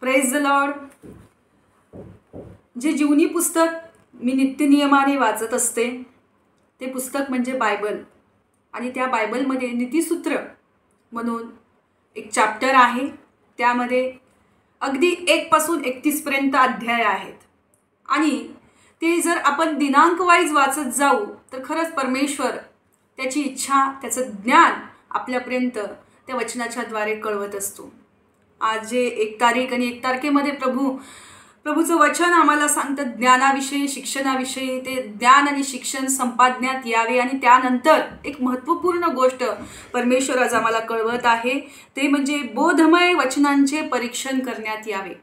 Praise the Lord. जे जीवनी पुस्तक मी नित्यनियमाने वाचत असते ते पुस्तक म्हणजे बायबल. आणि त्या बायबलमध्ये नीतिसूत्र म्हणून एक चॅप्टर आहे. त्यामध्ये अगदी 1 पासून 31 पर्यंत अध्याय आहेत. आणि ते जर आपण दिनांक वाईज वाचत जाऊ तर खरंच परमेश्वर त्याची इच्छा, त्याचं ज्ञान आपल्यापर्यंत त्या वचनाच्या द्वारे कळवत असतो. आज जे 1 तारीख आणि 1 तारखेमध्ये प्रभूचं वचन आम्हाला सांगतं ज्ञानाविषयी, शिक्षणाविषयी. ते ज्ञान आणि शिक्षण संपादण्यात यावे. आणि त्यानंतर एक महत्त्वपूर्ण गोष्ट परमेश्वर आज आम्हाला कळवत आहे, ते म्हणजे बोधमय वचनांचे परीक्षण करण्यात यावे.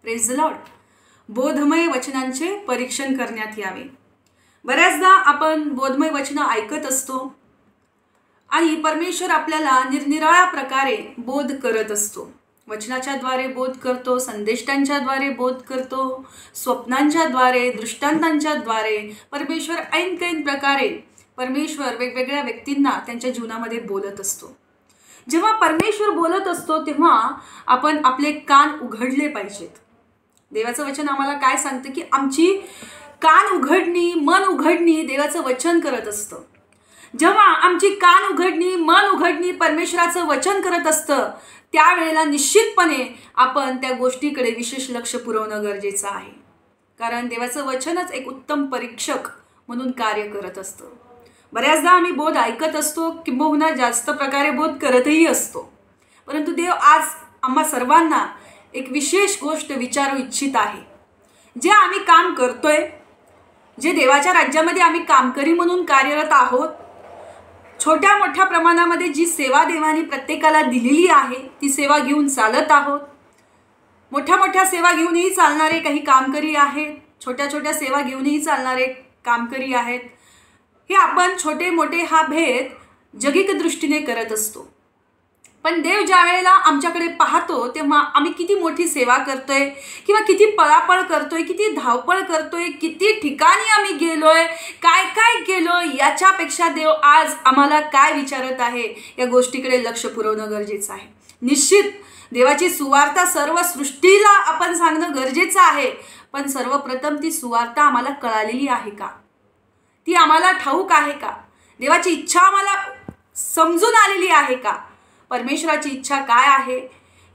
Praise the Lord. बोधमय वचनांचे परीक्षण करण्यात यावे. बऱ्याचदा आपण बोधमय वचनं ऐकत असतो आणि परमेश्वर आपल्याला निरनिराळ्या प्रकारे बोध करत असतो. वचनाच्या द्वारे बोध करतो, संदेष्टांच्या द्वारे बोध करतो, स्वप्नांच्या द्वारे, दृष्टांतांच्या द्वारे. परमेश्वर ऐन प्रकारे परमेश्वर वेगवेगळ्या व्यक्तींना त्यांच्या जीवनामध्ये बोलत असतो. जेव्हा परमेश्वर बोलत असतो तेव्हा आपण आपले कान उघडले पाहिजेत. देवाचं वचन आम्हाला काय सांगतं की आमची कान उघडणी, मन उघडणी देवाचं वचन करत असतं. जेव्हा आमची कान उघडणी, मन उघडणी परमेश्वराचं वचन करत असतं त्यावेळेला निश्चितपणे आपण त्या गोष्टीकडे विशेष लक्ष पुरवणं गरजेचं आहे. कारण देवाचं वचनच एक उत्तम परीक्षक म्हणून कार्य करत असतं. बऱ्याचदा आम्ही बोध ऐकत असतो, किंबहुना जास्त प्रकारे बोध करतही असतो. परंतु देव आज आम्हा सर्वांना एक विशेष गोष्ट विचारू इच्छित आहे. जे आम्ही काम करतोय, जे देवाच्या राज्यामध्ये आम्ही कामकरी म्हणून कार्यरत आहोत, छोट्या मोठ्या प्रमाणामध्ये जी सेवा देवाने प्रत्येकाला दिलेली आहे ती सेवा घेऊन चालत आहोत. मोठ्या मोठ्या सेवा घेऊनही चालणारे काही कामकरी आहेत, छोट्या छोट्या सेवा घेऊनही चालणारे कामकरी आहेत. हे आपण छोटे मोठे हा भेद जगिक दृष्टीने करत असतो. पण देव ज्या वेळेला आमच्याकडे पाहतो तेव्हा आम्ही किती मोठी सेवा करतोय किंवा किती पळापळ करतोय, किती धावपळ करतोय, किती ठिकाणी आम्ही गेलोय, काय काय केलोय, याच्यापेक्षा देव आज आम्हाला काय विचारत आहे या गोष्टीकडे लक्ष पुरवणं गरजेचं आहे. निश्चित देवाची सुवार्ता सर्व सृष्टीला आपण सांगणं गरजेचं आहे. पण सर्वप्रथम ती सुवार्ता आम्हाला कळालेली आहे का? ती आम्हाला ठाऊक आहे का? देवाची इच्छा आम्हाला समजून आलेली आहे का? परमेश्वराची इच्छा काय आहे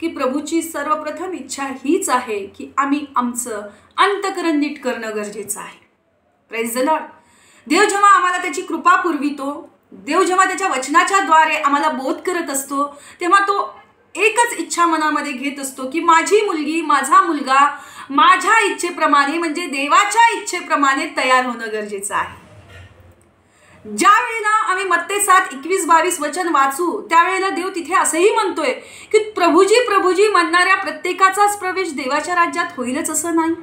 की प्रभूची सर्वप्रथम इच्छा हीच आहे की आम्ही आमचं अंतःकरण नीट करणं गरजेचं आहे. Praise the Lord. देव जेव्हा आम्हाला त्याची कृपा पुरवितो, देव जेव्हा त्याच्या वचनाच्या द्वारे आम्हाला बोध करत असतो तेव्हा तो एकच इच्छा मनामध्ये घेत असतो की माझी मुलगी, माझा मुलगा माझ्या इच्छेप्रमाणे म्हणजे देवाच्या इच्छेप्रमाणे तयार होणं गरजेचं आहे. ज्या वेळेला आम्ही मत्ते 7:21-22 वचन वाचू त्यावेळेला देव तिथे असंही म्हणतोय की प्रभूजी प्रभूजी म्हणणाऱ्या प्रत्येकाचाच प्रवेश देवाच्या राज्यात होईलच असं नाही.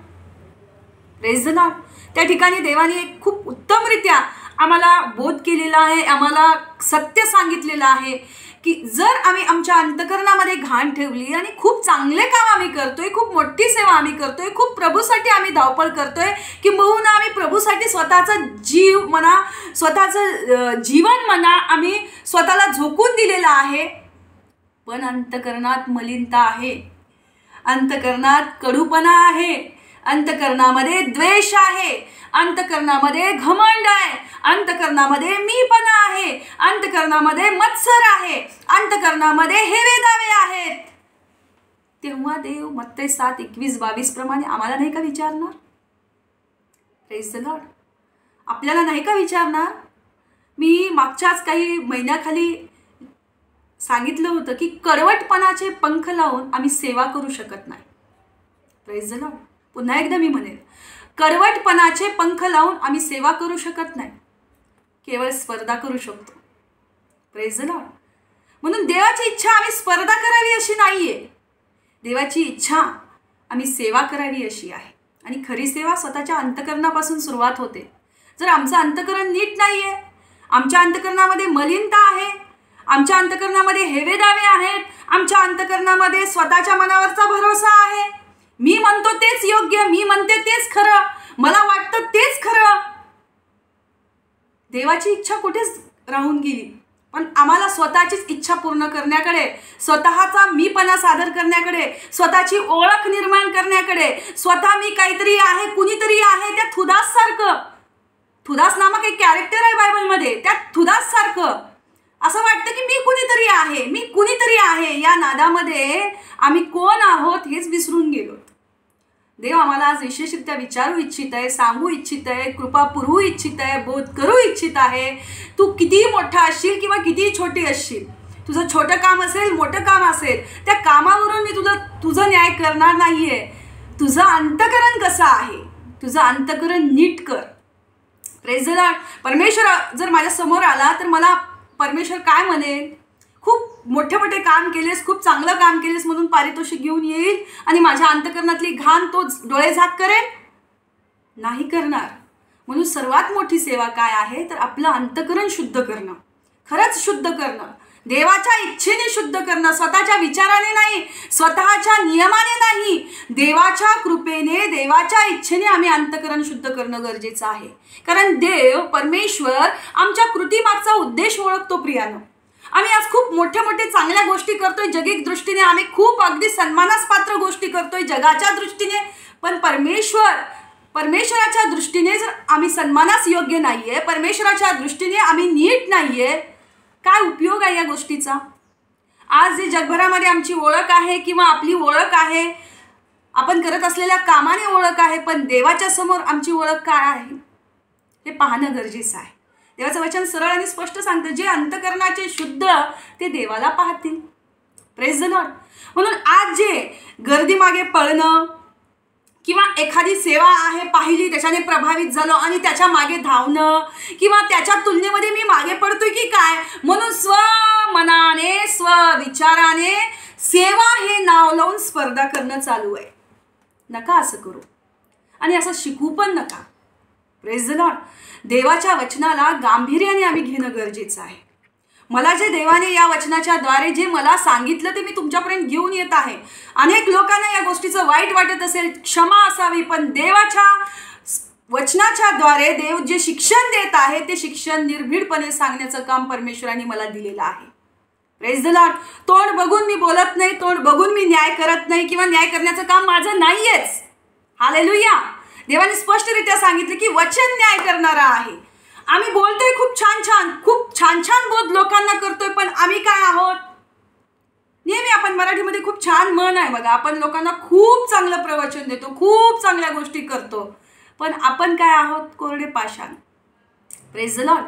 Praise the Lord. त्या ठिकाणी देवाने एक खूप उत्तमरित्या आम्हाला बोध केलेला आहे, आम्हाला सत्य सांगितलेलं आहे की जर आम्ही आमच्या अंतःकरणामध्ये घाण ठेवली आणि खूप चांगले काम आम्ही करतोय, खूप मोठी सेवा आम्ही करतोय, खूप प्रभूसाठी आम्ही धावपळ करतोय, किंबहुना आम्ही प्रभूसाठी स्वतःचा जीव म्हणा, स्वतःचं जीवन म्हणा आम्ही स्वतःला झोकून दिलेलं आहे, पण अंतःकरणात मलिनता आहे, अंतःकरणात कडूपणा आहे, अंतःकरणामध्ये द्वेष आहे, अंतःकरणामध्ये घमंड आहे, अंतःकरणामध्ये मीपणा आहे, अंतःकरणामध्ये मत्सर आहे, अंतःकरणामध्ये हेवेदावे आहेत. तेव्हा देव मत्ते 7:21-22 प्रमाणे आम्हाला नाही का विचारणार? Praise the Lord. आपल्याला नाही का विचारणार? मी मागच्याच काही महिन्याखाली सांगितलं होतं की कडवटपणाचे पंख लावून आम्ही सेवा करू शकत नाही. Praise the Lord. पुन्हा एकदा मी म्हणेन, कडवटपणाचे पंख लावून आम्ही सेवा करू शकत नाही, केवळ स्पर्धा करू शकतो. Praise the Lord. म्हणून देवाची इच्छा आम्ही स्पर्धा करावी अशी नाहीये. देवाची इच्छा आम्ही सेवा करावी अशी आहे. आणि खरी सेवा स्वतःच्या अंतःकरणापासून सुरुवात होते. जर आमचं अंतःकरण नीट नाहीये, आमच्या अंतःकरणामध्ये मलिनता आहे, आमच्या अंतःकरणामध्ये हेवेदावे आहेत, आमच्या अंतःकरणामध्ये स्वतःच्या मनावरचा भरोसा आहे, मी म्हणतो तेच योग्य, मी म्हणते तेच खरं, मला वाटतं तेच खरं, देवाची इच्छा कुठेच राहून गेली. पण आम्हाला स्वतःचीच इच्छा पूर्ण करण्याकडे, स्वतःचा मीपणा सादर करण्याकडे, स्वतःची ओळख निर्माण करण्याकडे, स्वतः मी काहीतरी आहे, कुणीतरी आहे, त्या थुदास सारखं, थुदास नामक एक कॅरेक्टर आहे बायबलमध्ये, त्या थुदास सारखं असं वाटतं की मी कुणीतरी आहे, मी कुणीतरी आहे, या नादामध्ये आम्ही कोण आहोत हेच विसरून गेलो. देव आम्हाला आज विशेषरित्या विचारू इच्छित आहे, सांगू इच्छित आहे, कृपा पुरवू इच्छित आहे, बोध करू इच्छित आहे. तू किती मोठा असशील किंवा किती छोटी असशील, तुझं छोटं काम असेल, मोठं काम असेल, त्या कामावरून मी तुझं न्याय करणार नाहीये. तुझं अंतःकरण कसं आहे, तुझं अंतःकरण नीट कर. Praise the Lord. परमेश्वर जर माझ्या समोर आला तर मला परमेश्वर काय म्हणेल? खूप मोठे मोठे काम केलेस, खूप चांगलं काम केलेस म्हणून पारितोषिक घेऊन येईल आणि माझ्या अंतःकरणातली घाण तो डोळे झाक करेल? नाही करणार. म्हणून सर्वात मोठी सेवा काय आहे तर आपलं अंतःकरण शुद्ध करणं, खरंच शुद्ध करणं, देवाच्या इच्छेने शुद्ध करणं, स्वतःच्या विचाराने नाही, स्वतःच्या नियमाने नाही, देवाच्या कृपेने, देवाच्या इच्छेने आम्ही अंतःकरण शुद्ध करणं गरजेचं आहे. कारण देव परमेश्वर आमच्या कृतीमागचा उद्देश ओळखतो. प्रियानो, आम्ही आज खूप मोठ्या मोठ्या चांगल्या गोष्टी करतोय, जगिक दृष्टीने आम्ही खूप अगदी सन्मानास पात्र गोष्टी करतोय जगाच्या दृष्टीने, पण परमेश्वराच्या दृष्टीने जर आम्ही सन्मानास योग्य नाहीये, परमेश्वराच्या दृष्टीने आम्ही नीट नाहीये, काय उपयोग आहे या गोष्टीचा? आज जे जगभरामध्ये आमची ओळख आहे किंवा आपली ओळख आहे, आपण करत असलेल्या कामाने ओळख आहे, पण देवाच्या समोर आमची ओळख काय आहे हे पाहणं गरजेचं आहे. देवाचं वचन सरळ आणि स्पष्ट सांगतं, जे अंतःकरणाचे शुद्ध ते देवाला पाहतील. Praise the Lord. म्हणून आज जे गर्दीमागे पळणं किंवा एखादी सेवा आहे पाहिली त्याच्याने प्रभावित झालो आणि त्याच्या मागे धावणं किंवा त्याच्या तुलनेमध्ये मी मागे पडतोय की काय म्हणून स्वमनाने स्वविचाराने सेवा हे नाव लावून स्पर्धा करणं चालू आहे. नका असं करू आणि असं शिकू पण नका. Praise the Lord. देवाच्या वचनाला गांभीर्याने आम्ही घेणं गरजेचं आहे. मला जे देवाने या वचनाच्या द्वारे जे मला सांगितलं ते मी तुमच्यापर्यंत घेऊन येत आहे. अनेक लोकांना या गोष्टीचं वाईट वाटत असेल, क्षमा असावी, पण देवाच्या वचनाच्या द्वारे देव जे शिक्षण देत आहे ते शिक्षण निर्भीडपणे सांगण्याचं काम परमेश्वराने मला दिलेलं आहे. Praise the Lord. तोंड बघून मी बोलत नाही, तोंड बघून मी न्याय करत नाही किंवा न्याय करण्याचं काम माझं नाहीयेच. हालेलुया. देवाने स्पष्टरित्या सांगितलं की वचन न्याय करणारा आहे. आम्ही बोलतोय खूप छान छान बोध लोकांना करतोय, पण आम्ही काय आहोत? नेहमी आपण मराठीमध्ये खूप छान म्हण आहे बघा, आपण लोकांना खूप चांगलं प्रवचन देतो, खूप चांगल्या गोष्टी करतो, पण आपण काय आहोत? कोरडे पाषाण. Praise the Lord.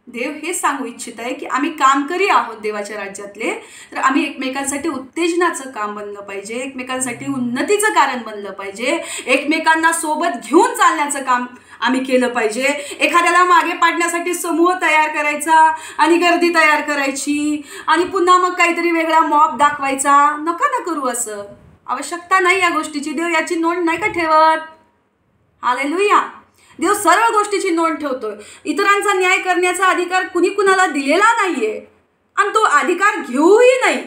देव हे सांगू इच्छित आहे की आम्ही कामकरी आहोत देवाच्या राज्यातले, तर आम्ही एकमेकांसाठी उत्तेजनाचं काम बनलं पाहिजे, एकमेकांसाठी उन्नतीचं कारण बनलं पाहिजे, एकमेकांना सोबत घेऊन चालण्याचं काम आम्ही केलं पाहिजे. एखाद्याला मागे पाडण्यासाठी समूह तयार करायचा आणि गर्दी तयार करायची आणि पुन्हा मग काहीतरी वेगळा मॉब दाखवायचा. नका ना करू असं. आवश्यकता नाही या गोष्टीची. देव याची नोंद नाही का ठेवत? हालेलुया. देव सर्व गोष्टीची नोंद ठेवतोय. इतरांचा न्याय करण्याचा अधिकार कुणाला दिलेला नाहीये आणि तो अधिकार घेऊही नाही.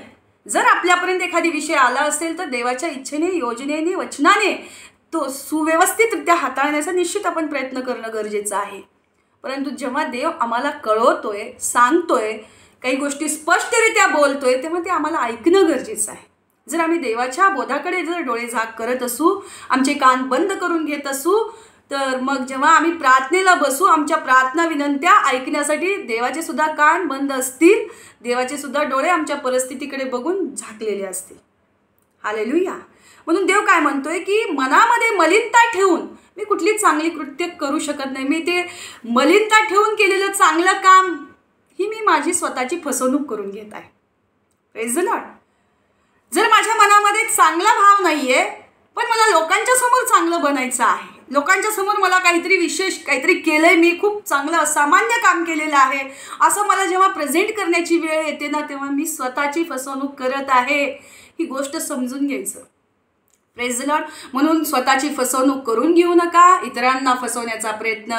जर आपल्यापर्यंत एखादी विषय आला असेल तर देवाच्या इच्छेने, योजनेने, वचनाने तो सुव्यवस्थितरित्या हाताळण्याचा निश्चित आपण प्रयत्न करणं गरजेचं आहे. परंतु जेव्हा देव आम्हाला कळवतोय, सांगतोय, काही गोष्टी स्पष्टरित्या बोलतोय, तेव्हा ते आम्हाला ऐकणं गरजेचं आहे. जर आम्ही देवाच्या बोधाकडे जर डोळे झाक करत असू, आमचे कान बंद करून घेत असू, तर मग जेव्हा आम्ही प्रार्थनेला बसू, आमच्या प्रार्थना विनंत्या ऐकण्यासाठी देवाचे सुद्धा कान बंद असतील, देवाचे सुद्धा डोळे आमच्या परिस्थितीकडे बघून झाकलेले असतील. हालेलुया. म्हणून देव काय म्हणतोय की मनामध्ये मलिनता ठेवून मी कुठली चांगली कृत्य करू शकत नाही. मी ते मलिनता ठेवून केलेलं चांगलं काम ही मी माझी स्वतःची फसवणूक करून घेत आहे. Praise the Lord. जर माझ्या मनामध्ये चांगला भाव नाहीये, पण मला लोकांच्या समोर चांगलं बनायचं आहे, लोकांच्या समोर मला काहीतरी विशेष काहीतरी केलंय, मी खूप चांगलं असामान्य काम केलेलं आहे असं मला जेव्हा प्रेझेंट करण्याची वेळ येते ना, तेव्हा मी स्वतःची फसवणूक करत आहे ही गोष्ट समजून घ्यायचं. Praise the Lord. म्हणून स्वतःची फसवणूक करून घेऊ नका, इतरांना फसवण्याचा प्रयत्न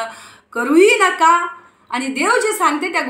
करूही नका आणि देव जे सांगते त्या